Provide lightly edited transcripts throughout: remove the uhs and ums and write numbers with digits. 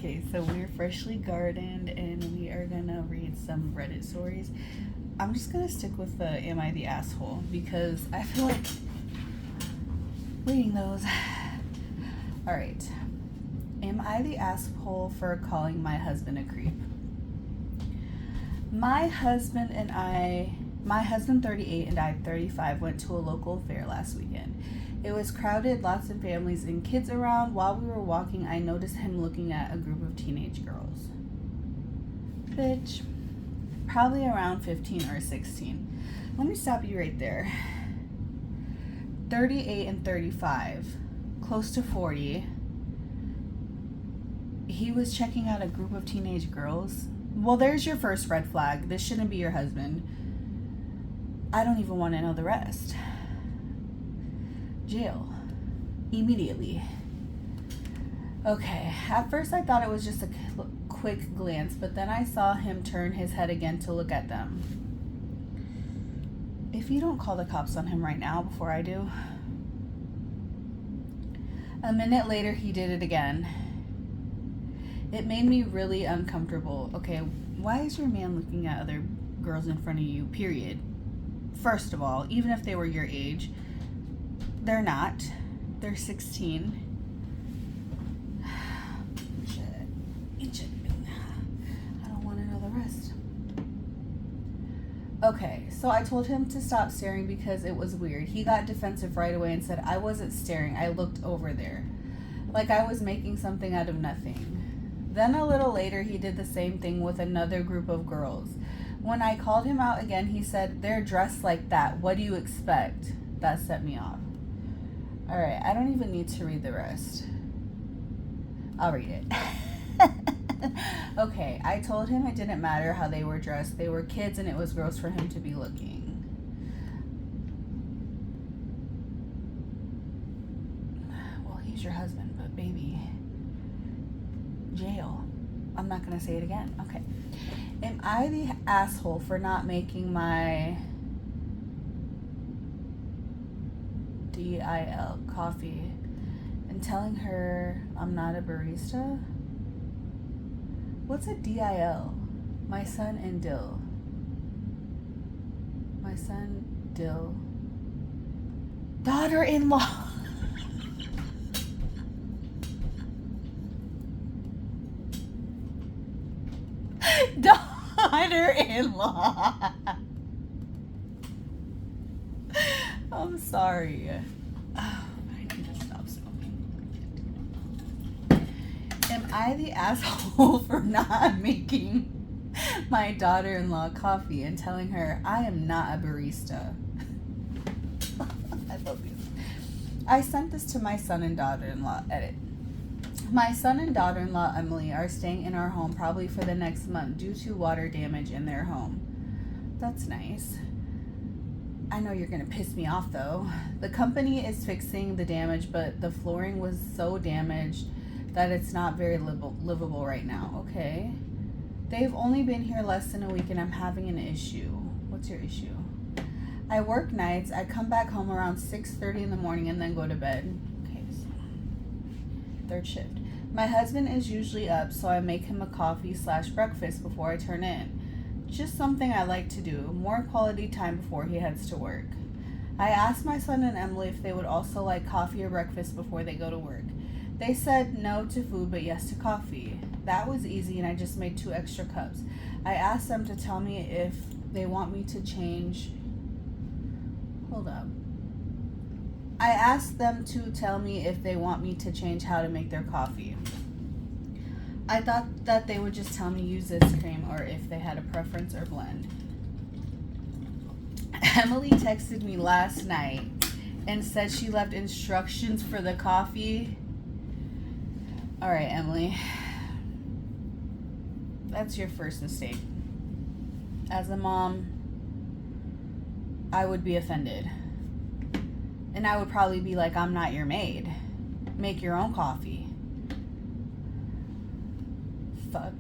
Okay, so we're freshly gardened and we are gonna read some Reddit stories. I'm just gonna stick with the Am I the Asshole because I feel like reading those. Alright. Am I the asshole for calling my husband a creep? My husband, 38 and I, 35, went to a local fair last weekend. It was crowded, lots of families and kids around. While we were walking, I noticed him looking at a group of teenage girls. Bitch. Probably around 15 or 16. Let me stop you right there. 38 and 35, close to 40. He was checking out a group of teenage girls. Well, there's your first red flag. This shouldn't be your husband. I don't even want to know the rest. Jail. Immediately. Okay, at first I thought it was just a quick glance, but then I saw him turn his head again to look at them. If you don't call the cops on him right now before I do. A minute later, he did it again. It made me really uncomfortable. Okay, why is your man looking at other girls in front of you, period? First of all, even if they were your age, they're not. They're 16. I don't want to know the rest. Okay, so I told him to stop staring because it was weird. He got defensive right away and said, I wasn't staring. I looked over there. Like I was making something out of nothing. Then a little later, he did the same thing with another group of girls. When I called him out again, he said, they're dressed like that. What do you expect? That set me off. All right, I don't even need to read the rest. I'll read it. Okay, I told him it didn't matter how they were dressed. They were kids and it was gross for him to be looking. Well, he's your husband, but baby, jail. I'm not going to say it again. Okay. Am I the asshole for not making my DIL coffee and telling her I'm not a barista? What's a DIL? My son and Dill. My son, Dill. Daughter-in-law. Daughter-in-law. I'm sorry. Oh, I need to stop smoking. Am I the asshole for not making my daughter-in-law coffee and telling her I am not a barista? I love you. I sent this to my son and daughter-in-law. Edit. My son and daughter-in-law, Emily, are staying in our home probably for the next month due to water damage in their home. That's nice. I know you're going to piss me off, though. The company is fixing the damage, but the flooring was so damaged that it's not very livable right now, okay? They've only been here less than a week, and I'm having an issue. What's your issue? I work nights. I come back home around 6:30 in the morning and then go to bed. Okay, so third shift. My husband is usually up, so I make him a coffee/breakfast before I turn in. Just something I like to do. More quality time before he heads to work. I asked my son and Emily if they would also like coffee or breakfast before they go to work. They said no to food, but yes to coffee. That was easy, and I just made 2 extra cups. I asked them to tell me if they want me to change. Hold up. I asked them to tell me if they want me to change how to make their coffee. I thought that they would just tell me use this cream or if they had a preference or blend. Emily texted me last night and said she left instructions for the coffee. All right, Emily. That's your first mistake. As a mom, I would be offended. And I would probably be like, I'm not your maid. Make your own coffee. Fuck.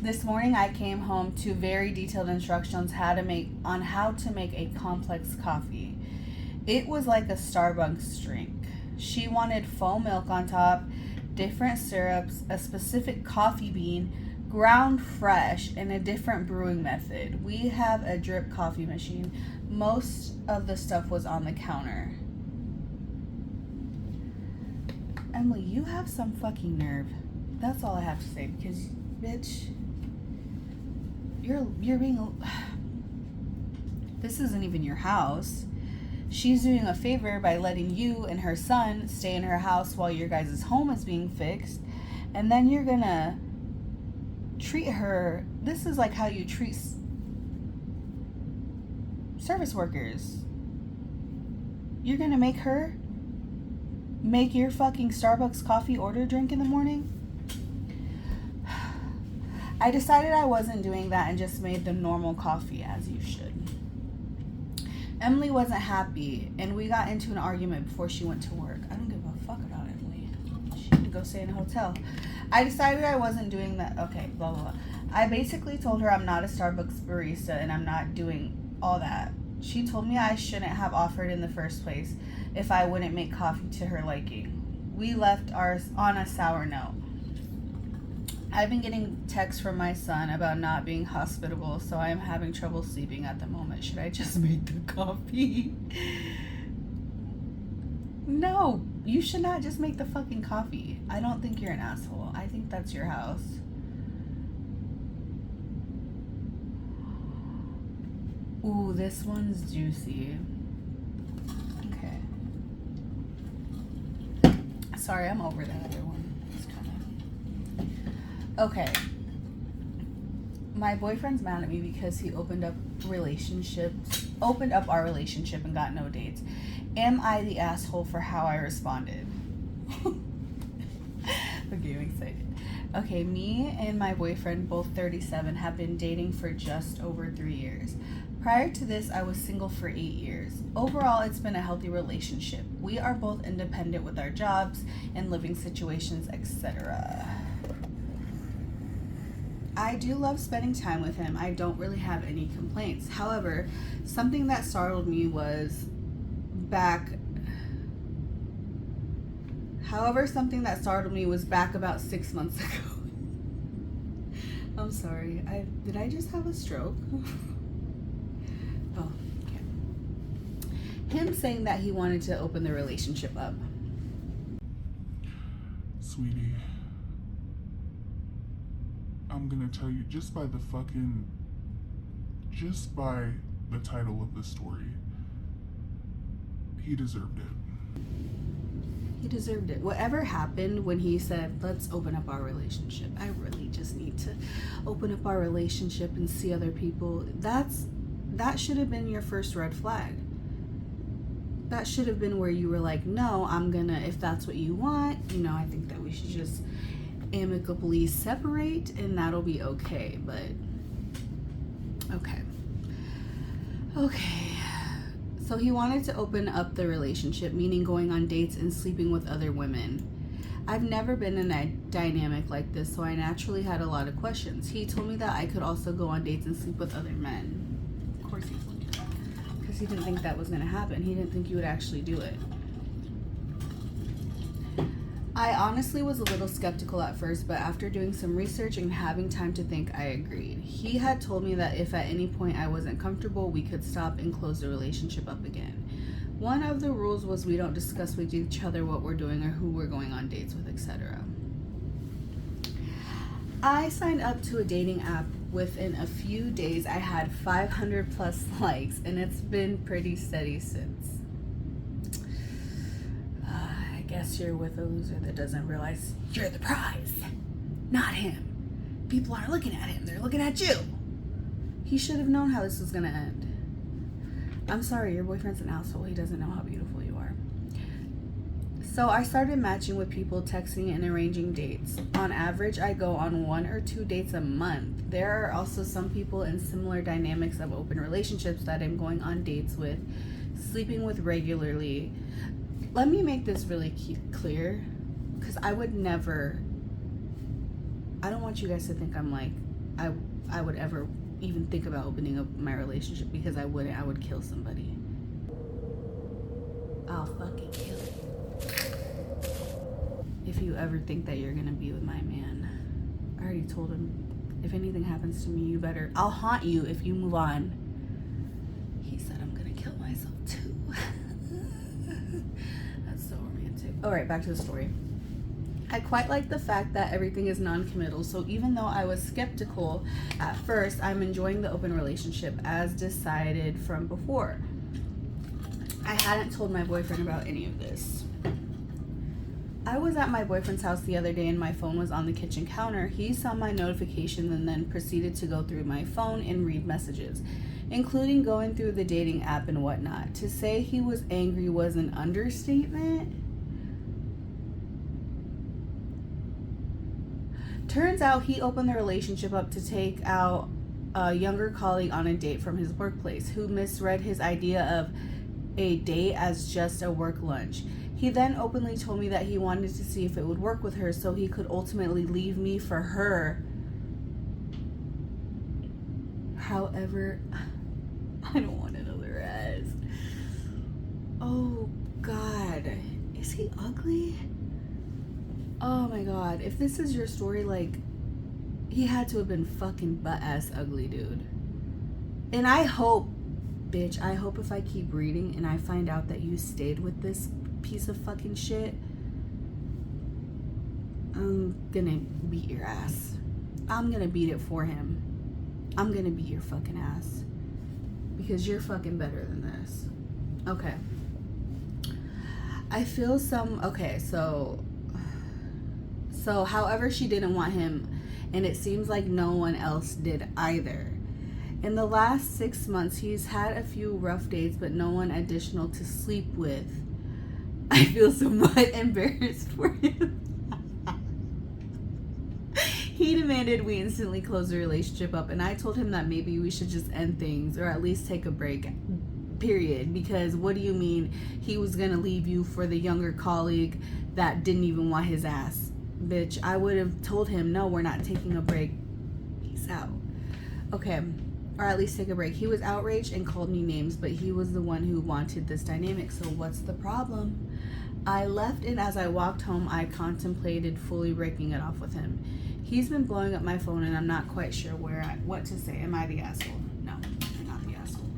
This morning I came home to very detailed instructions on how to make a complex coffee. It was like a Starbucks drink. She wanted foam milk on top, different syrups, a specific coffee bean, ground fresh, and a different brewing method. We have a drip coffee machine. Most of the stuff was on the counter. Emily, you have some fucking nerve. That's all I have to say, because, bitch, you're being... This isn't even your house. She's doing a favor by letting you and her son stay in her house while your guys' home is being fixed. And then you're gonna treat her... This is like how you treat service workers. You're gonna make her make your fucking Starbucks coffee order drink in the morning? I decided I wasn't doing that and just made the normal coffee, as you should. Emily wasn't happy, and we got into an argument before she went to work. I don't give a fuck about Emily. She can go stay in a hotel. I decided I wasn't doing that. Okay, blah, blah, blah. I basically told her I'm not a Starbucks barista and I'm not doing all that. She told me I shouldn't have offered in the first place if I wouldn't make coffee to her liking. We left ours on a sour note. I've been getting texts from my son about not being hospitable, so I am having trouble sleeping at the moment. Should I just make the coffee? No, you should not just make the fucking coffee. I don't think you're an asshole. I think that's your house. Ooh, this one's juicy. Okay. Sorry, I'm over that other one. It's kind of... Okay. My boyfriend's mad at me because he opened up our relationship and got no dates. Am I the asshole for how I responded? Okay, I'm excited. Okay, me and my boyfriend, both 37, have been dating for just over 3 years. Prior to this, I was single for 8 years. Overall, it's been a healthy relationship. We are both independent with our jobs and living situations, etc. I do love spending time with him. I don't really have any complaints. However, something that startled me was back about 6 months ago. I'm sorry. Did I just have a stroke? Oh, okay. Him saying that he wanted to open the relationship up. Sweetie, I'm gonna tell you, just by the title of the story, he deserved it. He deserved it. Whatever happened when he said, let's open up our relationship. I really just need to open up our relationship and see other people. That should have been your first red flag. That should have been where you were like, no, if that's what you want, I think that we should just amicably separate and that'll be okay. But okay. So he wanted to open up the relationship, meaning going on dates and sleeping with other women. I've never been in a dynamic like this, so I naturally had a lot of questions. He told me that I could also go on dates and sleep with other men. Of course he told me that, because he didn't think that was going to happen. He didn't think you would actually do it. I honestly was a little skeptical at first, but after doing some research and having time to think, I agreed. He had told me that if at any point I wasn't comfortable, we could stop and close the relationship up again. One of the rules was we don't discuss with each other what we're doing or who we're going on dates with, etc. I signed up to a dating app. Within a few days, I had 500 plus likes, and it's been pretty steady since. I guess you're with a loser that doesn't realize you're the prize, not him. People aren't looking at him, they're looking at you. He should have known how this was gonna end. I'm sorry, your boyfriend's an asshole. He doesn't know how beautiful you are. So I started matching with people, texting and arranging dates. On average, I go on 1 or 2 dates a month. There are also some people in similar dynamics of open relationships that I'm going on dates with, sleeping with regularly. Let me make this really clear, because I would never, I don't want you guys to think I'm like, I would ever even think about opening up my relationship, because I wouldn't. I would kill somebody. I'll fucking kill you. if you ever think that you're gonna be with my man. I already told him, if anything happens to me, I'll haunt you if you move on. He said I'm gonna kill myself too. That's so romantic. Alright, back to the story. I quite like the fact that everything is non-committal, so even though I was skeptical at first, I'm enjoying the open relationship as decided from before. I hadn't told my boyfriend about any of this. I was at my boyfriend's house the other day and my phone was on the kitchen counter. He saw my notifications and then proceeded to go through my phone and read messages, including going through the dating app and whatnot. To say he was angry was an understatement. Turns out he opened the relationship up to take out a younger colleague on a date from his workplace who misread his idea of a date as just a work lunch. He then openly told me that he wanted to see if it would work with her so he could ultimately leave me for her. However, I don't want another ass. Oh God, is he ugly? Oh my God, if this is your story, like, he had to have been fucking butt-ass ugly, dude. And I hope, bitch, I hope if I keep reading and I find out that you stayed with this piece of fucking shit, I'm gonna beat your ass. I'm gonna beat it for him. I'm gonna beat your fucking ass. Because you're fucking better than this. Okay. I feel okay, so however, she didn't want him, and it seems like no one else did either. In the last 6 months, he's had a few rough dates, but no one additional to sleep with. I feel somewhat embarrassed for him. He demanded we instantly close the relationship up, and I told him that maybe we should just end things, or at least take a break, period. Because what do you mean he was gonna leave you for the younger colleague that didn't even want his ass? Bitch, I would have told him, no, we're not taking a break. Peace out. Okay, or at least take a break. He was outraged and called me names, but he was the one who wanted this dynamic, so what's the problem? I left, and as I walked home, I contemplated fully breaking it off with him. He's been blowing up my phone, and I'm not quite sure what to say. Am I the asshole? No, you're not the asshole.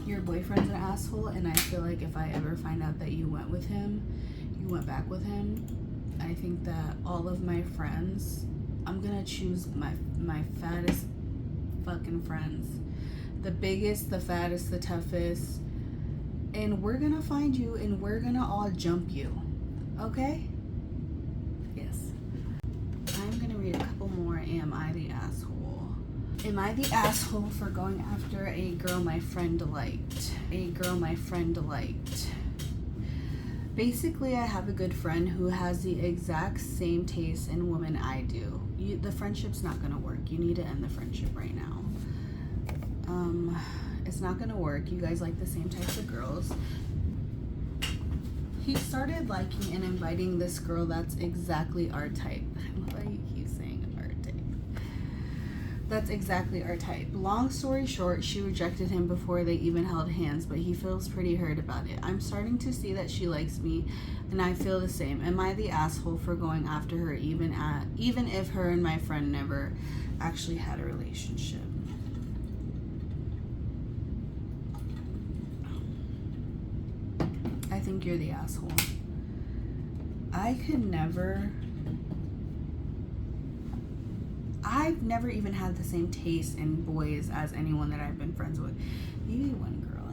Your boyfriend's an asshole, and I feel like if I ever find out that you went back with him, I think that all of my friends, I'm gonna choose my fattest fucking friends. The biggest, the fattest, the toughest. And we're gonna find you and we're gonna all jump you. Okay? Yes. I'm gonna read a couple more. Am I the asshole? Am I the asshole for going after a girl my friend liked? A girl my friend liked. Basically, I have a good friend who has the exact same taste in women I do. The friendship's not gonna work. You need to end the friendship right now. It's not gonna work. You guys like the same types of girls. He started liking and inviting this girl that's exactly our type. I love how you keep saying our type. That's exactly our type. Long story short, she rejected him before they even held hands, but he feels pretty hurt about it. I'm starting to see that she likes me, and I feel the same. Am I the asshole for going after her even if her and my friend never actually had a relationship? I think you're the asshole. I've never even had the same taste in boys as anyone that I've been friends with. Maybe one girl.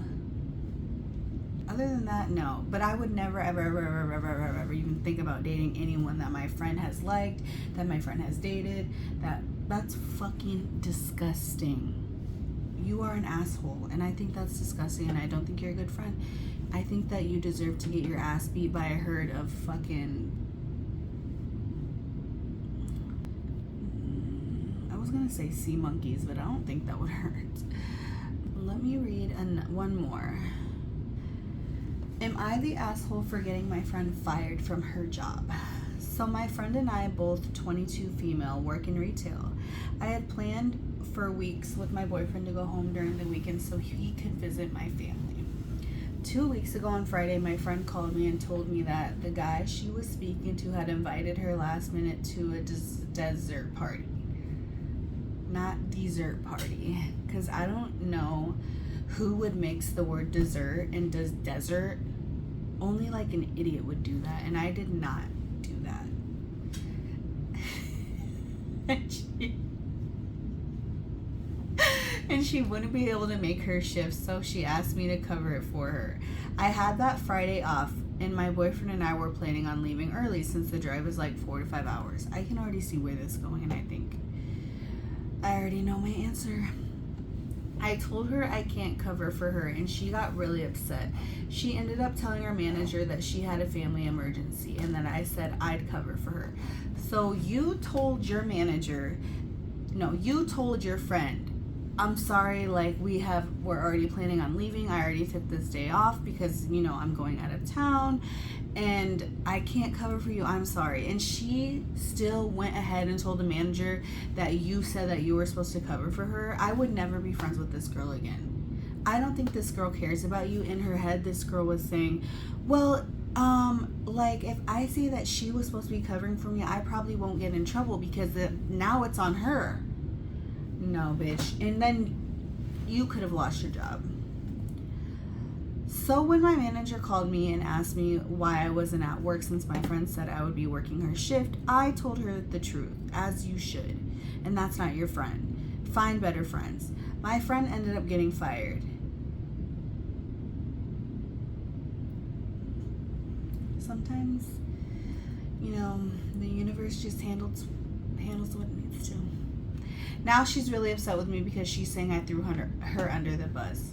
Other than that, no. But I would never, ever even think about dating anyone that my friend has liked, that my friend has dated. That's fucking disgusting. You are an asshole, and I think that's disgusting, and I don't think you're a good friend. I think that you deserve to get your ass beat by a herd of fucking... I was gonna say sea monkeys, but I don't think that would hurt. Let me read one more. Am I the asshole for getting my friend fired from her job? So my friend and I, both 22 female, work in retail. I had planned for weeks with my boyfriend to go home during the weekend so he could visit my family. 2 weeks ago on Friday, my friend called me and told me that the guy she was speaking to had invited her last minute to a dessert party. Not dessert party. Because I don't know who would mix the word dessert and does desert. Only like an idiot would do that. And I did not do that. And she wouldn't be able to make her shift, so she asked me to cover it for her. I had that Friday off, and my boyfriend and I were planning on leaving early since the drive is like 4 to 5 hours. I can already see where this is going, and I think I already know my answer. I told her I can't cover for her, and she got really upset. She ended up telling her manager that she had a family emergency and that I said I'd cover for her. So you told your manager, no, you told your friend, I'm sorry, like we're already planning on leaving. I already took this day off because, you know, I'm going out of town and I can't cover for you. I'm sorry. And she still went ahead and told the manager that you said that you were supposed to cover for her. I would never be friends with this girl again. I don't think this girl cares about you. In her head, this girl was saying, well, like if I say that she was supposed to be covering for me, I probably won't get in trouble because now it's on her. No, bitch. And then you could have lost your job. So when my manager called me and asked me why I wasn't at work since my friend said I would be working her shift, I told her the truth, as you should. And that's not your friend. Find better friends. My friend ended up getting fired. Sometimes, you know, the universe just handles what it needs to. Now she's really upset with me because she's saying I threw her under the bus.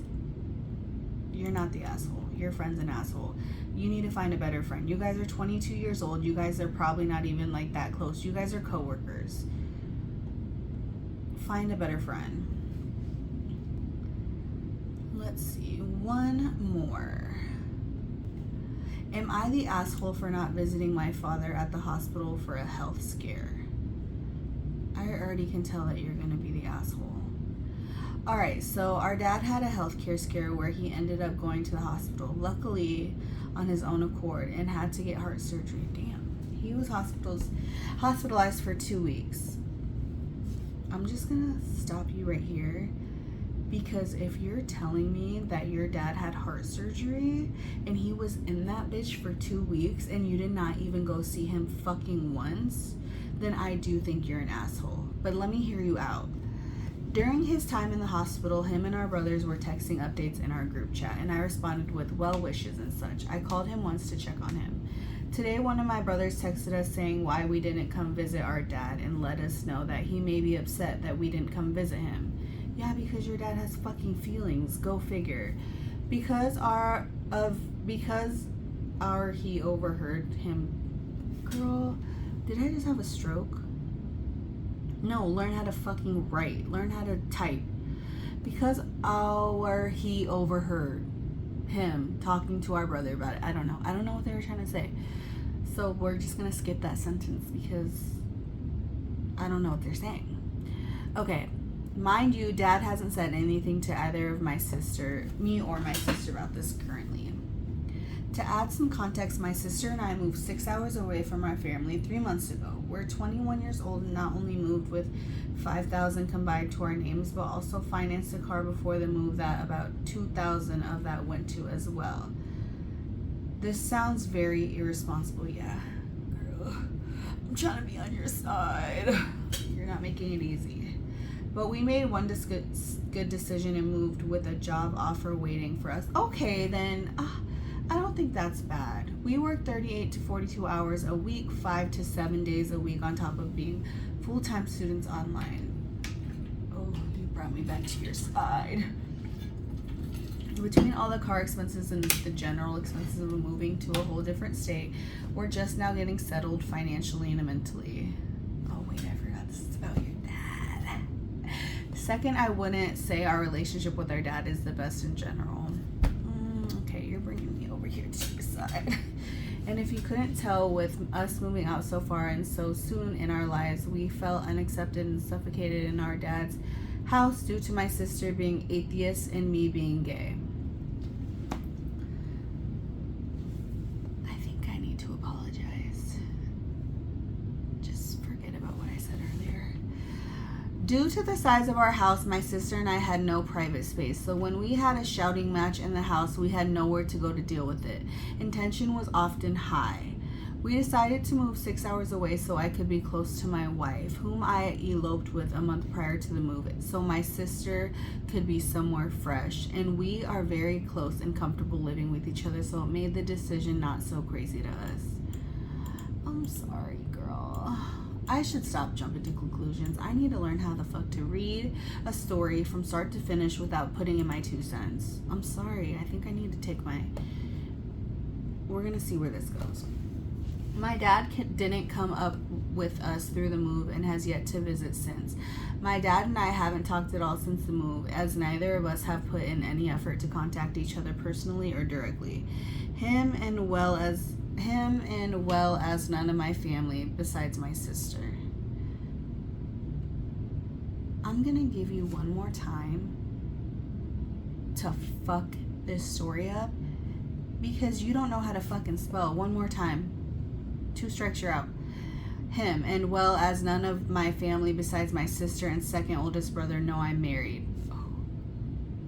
You're not the asshole. Your friend's an asshole. You need to find a better friend. You guys are 22 years old. You guys are probably not even like that close. You guys are coworkers. Find a better friend. Let's see. One more. Am I the asshole for not visiting my father at the hospital for a health scare? I already can tell that you're going to be the asshole. Alright, so our dad had a healthcare scare where he ended up going to the hospital, luckily on his own accord, and had to get heart surgery. Damn. He was hospitalized for 2 weeks. I'm just going to stop you right here. Because if you're telling me that your dad had heart surgery and he was in that bitch for 2 weeks and you did not even go see him fucking once, then I do think you're an asshole. But let me hear you out. During his time in the hospital, him and our brothers were texting updates in our group chat, and I responded with well wishes and such. I called him once to check on him. Today, one of my brothers texted us saying why we didn't come visit our dad and let us know that he may be upset that we didn't come visit him. Yeah, because your dad has fucking feelings. Go figure. Because he overheard him. Girl, did I just have a stroke? No, learn how to fucking write. Learn how to type. Because he overheard him talking to our brother about it. I don't know. I don't know what they were trying to say. So we're just going to skip that sentence because I don't know what they're saying. Okay. Mind you, Dad hasn't said anything to either of me or my sister about this currently. To add some context, my sister and I moved 6 hours away from our family 3 months ago. We're 21 years old and not only moved with $5,000 combined to our names, but also financed a car before the move that about $2,000 of that went to as well. This sounds very irresponsible, yeah. Girl, I'm trying to be on your side. You're not making it easy. But we made one good decision and moved with a job offer waiting for us. Okay, then I don't think that's bad. We work 38 to 42 hours a week, 5 to 7 days a week on top of being full-time students online. Oh, you brought me back to your side. Between all the car expenses and the general expenses of moving to a whole different state, we're just now getting settled financially and mentally. Oh wait, I forgot this is about your dad. Second, I wouldn't say our relationship with our dad is the best in general. Okay, you're bringing me over here to your side. And if you couldn't tell, with us moving out so far and so soon in our lives, we felt unaccepted and suffocated in our dad's house due to my sister being atheist and me being gay. to apologize. Just forget about what I said earlier. Due to the size of our house, my sister and I had no private space. So when we had a shouting match in the house, we had nowhere to go to deal with it. Tension was often high. We decided to move 6 hours away so I could be close to my wife, whom I eloped with a month prior to the move, so my sister could be somewhere fresh. And we are very close and comfortable living with each other, so it made the decision not so crazy to us. I'm sorry, girl. I should stop jumping to conclusions. I need to learn how the fuck to read a story from start to finish without putting in my 2 cents. I'm sorry. I think I need to take my... We're gonna see where this goes. My dad didn't come up with us through the move and has yet to visit since. My dad and I haven't talked at all since the move, as neither of us have put in any effort to contact each other personally or directly. Him and well as none of my family besides my sister. I'm gonna give you one more time to fuck this story up because you don't know how to fucking spell. One more time. 2 strikes, you're out. Him, and well as none of my family besides my sister and second oldest brother know I'm married. Oh.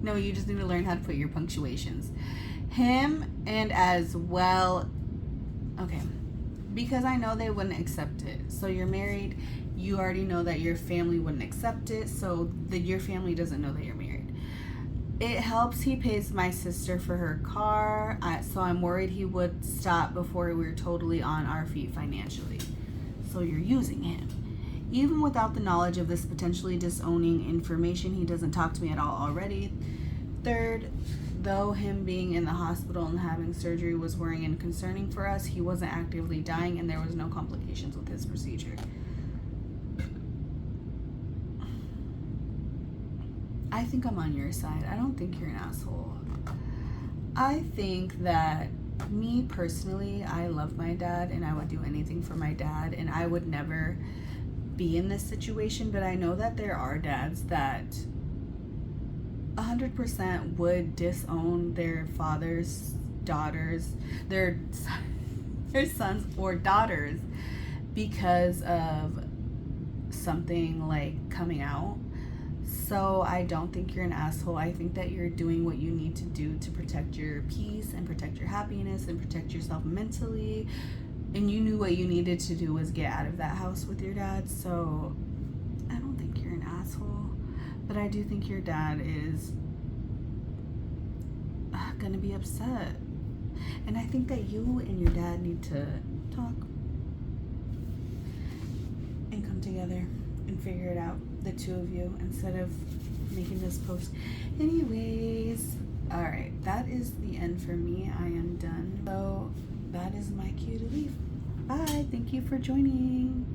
No, you just need to learn how to put your punctuations. Him, and as well... Okay. Because I know they wouldn't accept it. So you're married, you already know that your family wouldn't accept it, so your family doesn't know that you're married. It helps he pays my sister for her car, so I'm worried he would stop before we were totally on our feet financially. So you're using him. Even without the knowledge of this potentially disowning information, he doesn't talk to me at all already. Third, though him being in the hospital and having surgery was worrying and concerning for us, he wasn't actively dying and there was no complications with his procedure. I think I'm on your side. I don't think you're an asshole. I think that me personally, I love my dad and I would do anything for my dad and I would never be in this situation, but I know that there are dads that 100% would disown their fathers, daughters, their sons or daughters because of something like coming out. So I don't think you're an asshole. I think that you're doing what you need to do to protect your peace and protect your happiness and protect yourself mentally. And you knew what you needed to do was get out of that house with your dad. So I don't think you're an asshole. But I do think your dad is gonna be upset. And I think that you and your dad need to talk and come together and figure it out, the 2 of you, instead of making this post. Anyways, all right, that is the end for me. I am done. So that is my cue to leave. Bye. Thank you for joining.